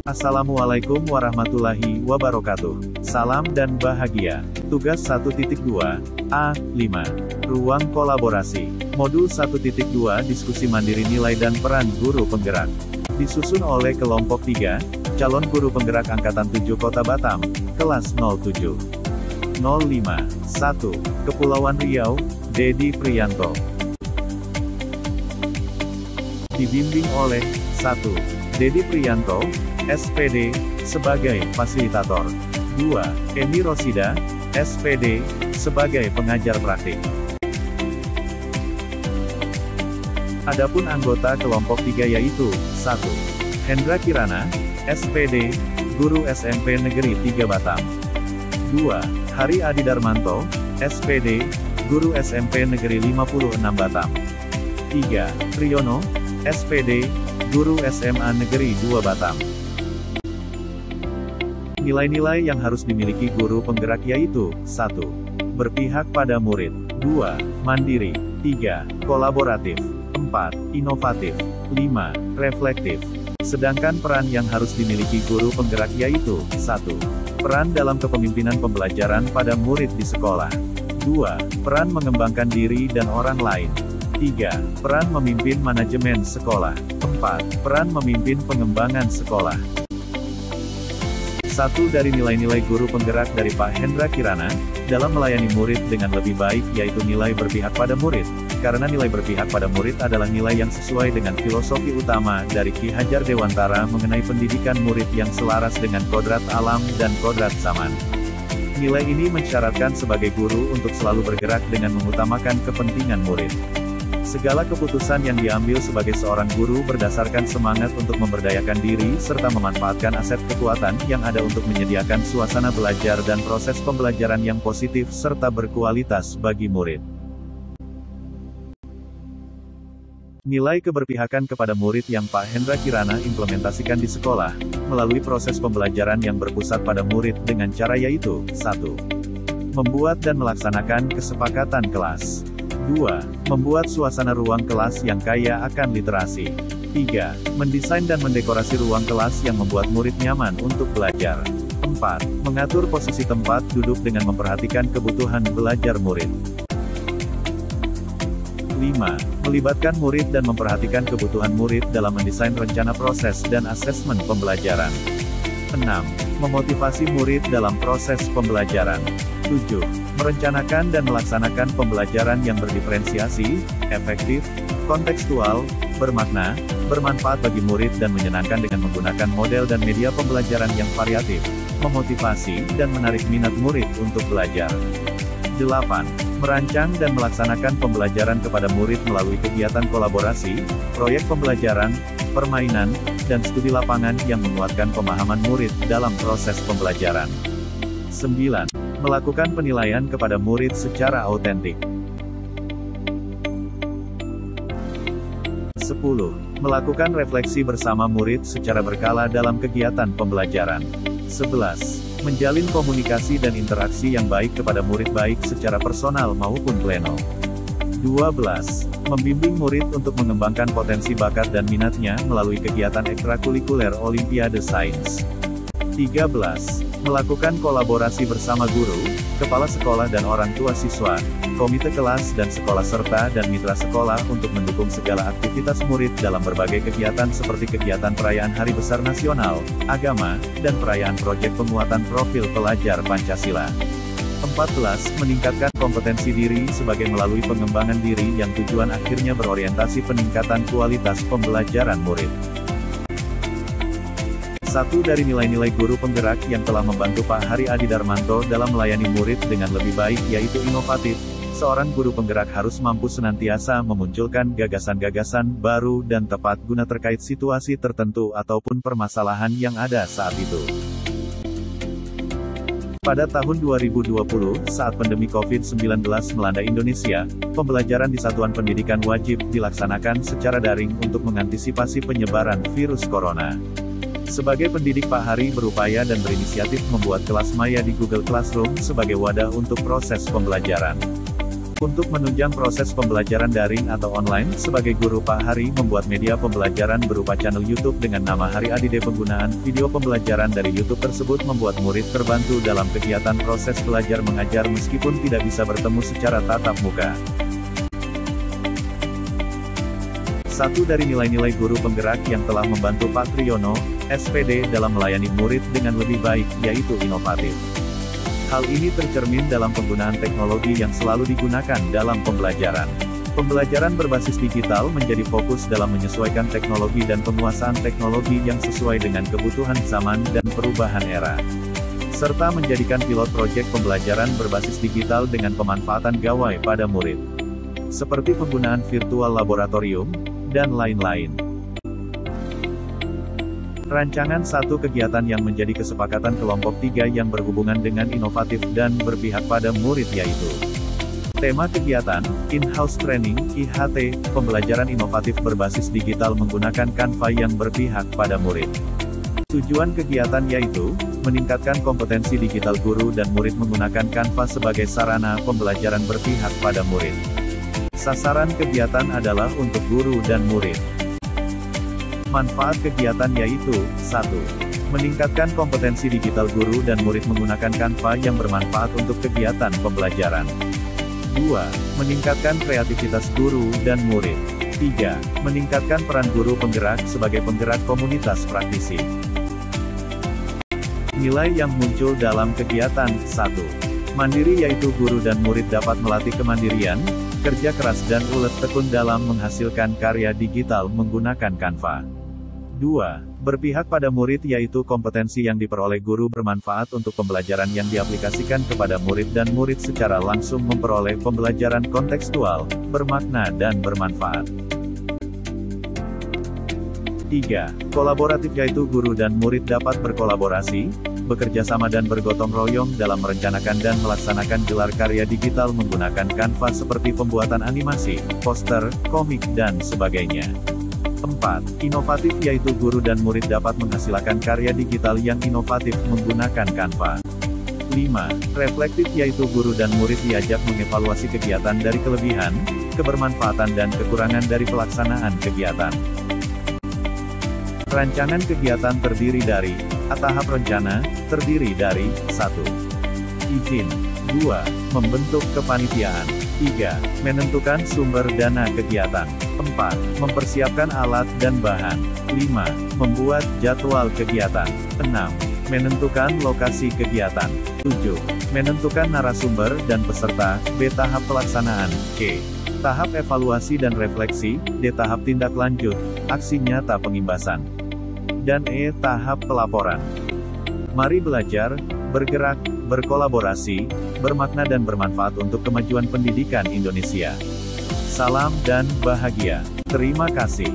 Assalamualaikum warahmatullahi wabarakatuh. Salam dan bahagia. Tugas 1.2, A5. Ruang kolaborasi. Modul 1.2 Diskusi mandiri nilai dan peran guru penggerak. Disusun oleh kelompok 3, calon guru penggerak Angkatan 7 Kota Batam, kelas 07. 05. 1. Kepulauan Riau, Dedi Priyanto. Dibimbing oleh 1. Dedi Priyanto, SPD, sebagai fasilitator. 2. Emi Rosida, SPD, sebagai pengajar praktik. Adapun anggota kelompok 3 yaitu 1. Hendra Kirana, SPD, Guru SMP Negeri 3 Batam. 2. Hari Adi Darmanto, SPD, Guru SMP Negeri 56 Batam. 3. Triyono, SPD, Guru SMA Negeri 2 Batam. Nilai-nilai yang harus dimiliki guru penggerak yaitu, 1. Berpihak pada murid. 2. Mandiri. 3. Kolaboratif. 4. Inovatif. 5. Reflektif. Sedangkan peran yang harus dimiliki guru penggerak yaitu, 1. Peran dalam kepemimpinan pembelajaran pada murid di sekolah. 2. Peran mengembangkan diri dan orang lain. 3. Peran memimpin manajemen sekolah. 4. Peran memimpin pengembangan sekolah. Satu dari nilai-nilai guru penggerak dari Pak Hendra Kirana, dalam melayani murid dengan lebih baik yaitu nilai berpihak pada murid, karena nilai berpihak pada murid adalah nilai yang sesuai dengan filosofi utama dari Ki Hajar Dewantara mengenai pendidikan murid yang selaras dengan kodrat alam dan kodrat zaman. Nilai ini mensyaratkan sebagai guru untuk selalu bergerak dengan mengutamakan kepentingan murid. Segala keputusan yang diambil sebagai seorang guru berdasarkan semangat untuk memberdayakan diri serta memanfaatkan aset kekuatan yang ada untuk menyediakan suasana belajar dan proses pembelajaran yang positif serta berkualitas bagi murid. Nilai keberpihakan kepada murid yang Pak Hendra Kirana implementasikan di sekolah, melalui proses pembelajaran yang berpusat pada murid dengan cara yaitu, 1. Membuat dan melaksanakan kesepakatan kelas. 2. Membuat suasana ruang kelas yang kaya akan literasi. 3. Mendesain dan mendekorasi ruang kelas yang membuat murid nyaman untuk belajar. 4. Mengatur posisi tempat duduk dengan memperhatikan kebutuhan belajar murid. 5. Melibatkan murid dan memperhatikan kebutuhan murid dalam mendesain rencana proses dan asesmen pembelajaran. 6. Memotivasi murid dalam proses pembelajaran. 7. Merencanakan dan melaksanakan pembelajaran yang berdiferensiasi, efektif, kontekstual, bermakna, bermanfaat bagi murid dan menyenangkan dengan menggunakan model dan media pembelajaran yang variatif, memotivasi dan menarik minat murid untuk belajar. 8. Merancang dan melaksanakan pembelajaran kepada murid melalui kegiatan kolaborasi, proyek pembelajaran, permainan, dan studi lapangan yang menguatkan pemahaman murid dalam proses pembelajaran. 9. Melakukan penilaian kepada murid secara autentik. 10. Melakukan refleksi bersama murid secara berkala dalam kegiatan pembelajaran. 11. Menjalin komunikasi dan interaksi yang baik kepada murid baik secara personal maupun pleno. 12. Membimbing murid untuk mengembangkan potensi bakat dan minatnya melalui kegiatan ekstrakurikuler Olimpiade Sains. 13. Melakukan kolaborasi bersama guru, kepala sekolah dan orang tua siswa, komite kelas dan sekolah serta dan mitra sekolah untuk mendukung segala aktivitas murid dalam berbagai kegiatan seperti kegiatan perayaan Hari Besar Nasional, Agama, dan perayaan proyek penguatan profil pelajar Pancasila. 14. Meningkatkan kompetensi diri sebagai melalui pengembangan diri yang tujuan akhirnya berorientasi peningkatan kualitas pembelajaran murid. Satu dari nilai-nilai guru penggerak yang telah membantu Pak Hari Adi Darmanto dalam melayani murid dengan lebih baik yaitu inovatif. Seorang guru penggerak harus mampu senantiasa memunculkan gagasan-gagasan baru dan tepat guna terkait situasi tertentu ataupun permasalahan yang ada saat itu. Pada tahun 2020, saat pandemi COVID-19 melanda Indonesia, pembelajaran di satuan pendidikan wajib dilaksanakan secara daring untuk mengantisipasi penyebaran virus corona. Sebagai pendidik, Pak Hari berupaya dan berinisiatif membuat kelas maya di Google Classroom sebagai wadah untuk proses pembelajaran. Untuk menunjang proses pembelajaran daring atau online, sebagai guru Pak Hari membuat media pembelajaran berupa channel YouTube dengan nama Hari Adide. Penggunaan video pembelajaran dari YouTube tersebut membuat murid terbantu dalam kegiatan proses belajar mengajar meskipun tidak bisa bertemu secara tatap muka. Satu dari nilai-nilai guru penggerak yang telah membantu Pak Triyono, SPD, dalam melayani murid dengan lebih baik, yaitu inovatif. Hal ini tercermin dalam penggunaan teknologi yang selalu digunakan dalam pembelajaran. Pembelajaran berbasis digital menjadi fokus dalam menyesuaikan teknologi dan penguasaan teknologi yang sesuai dengan kebutuhan zaman dan perubahan era. Serta menjadikan pilot proyek pembelajaran berbasis digital dengan pemanfaatan gawai pada murid. Seperti penggunaan virtual laboratorium, dan lain-lain. Rancangan satu kegiatan yang menjadi kesepakatan kelompok 3 yang berhubungan dengan inovatif dan berpihak pada murid yaitu tema kegiatan, In-House Training, IHT, pembelajaran inovatif berbasis digital menggunakan Canva yang berpihak pada murid. Tujuan kegiatan yaitu, meningkatkan kompetensi digital guru dan murid menggunakan Canva sebagai sarana pembelajaran berpihak pada murid. Sasaran kegiatan adalah untuk guru dan murid. Manfaat kegiatan yaitu, 1. Meningkatkan kompetensi digital guru dan murid menggunakan Canva yang bermanfaat untuk kegiatan pembelajaran. 2. Meningkatkan kreativitas guru dan murid. 3. Meningkatkan peran guru penggerak sebagai penggerak komunitas praktisi. Nilai yang muncul dalam kegiatan, 1. Mandiri yaitu guru dan murid dapat melatih kemandirian, kerja keras dan ulet tekun dalam menghasilkan karya digital menggunakan Canva. 2. Berpihak pada murid yaitu kompetensi yang diperoleh guru bermanfaat untuk pembelajaran yang diaplikasikan kepada murid dan murid secara langsung memperoleh pembelajaran kontekstual, bermakna dan bermanfaat. 3. Kolaboratif yaitu guru dan murid dapat berkolaborasi, bekerja sama dan bergotong royong dalam merencanakan dan melaksanakan gelar karya digital menggunakan Canva seperti pembuatan animasi, poster, komik dan sebagainya. 4. Inovatif yaitu guru dan murid dapat menghasilkan karya digital yang inovatif menggunakan Canva. 5. Reflektif yaitu guru dan murid diajak mengevaluasi kegiatan dari kelebihan, kebermanfaatan dan kekurangan dari pelaksanaan kegiatan. Rancangan kegiatan terdiri dari tahap rencana, terdiri dari 1. Izin. 2. Membentuk kepanitiaan. 3. Menentukan sumber dana kegiatan. 4. Mempersiapkan alat dan bahan. 5. Membuat jadwal kegiatan. 6. Menentukan lokasi kegiatan. 7. Menentukan narasumber dan peserta. B. Tahap pelaksanaan. C. Tahap evaluasi dan refleksi. D. Tahap tindak lanjut, aksi nyata pengimbasan. Dan E. Tahap pelaporan. Mari belajar, bergerak, berkolaborasi, bermakna dan bermanfaat untuk kemajuan pendidikan Indonesia. Salam dan bahagia. Terima kasih.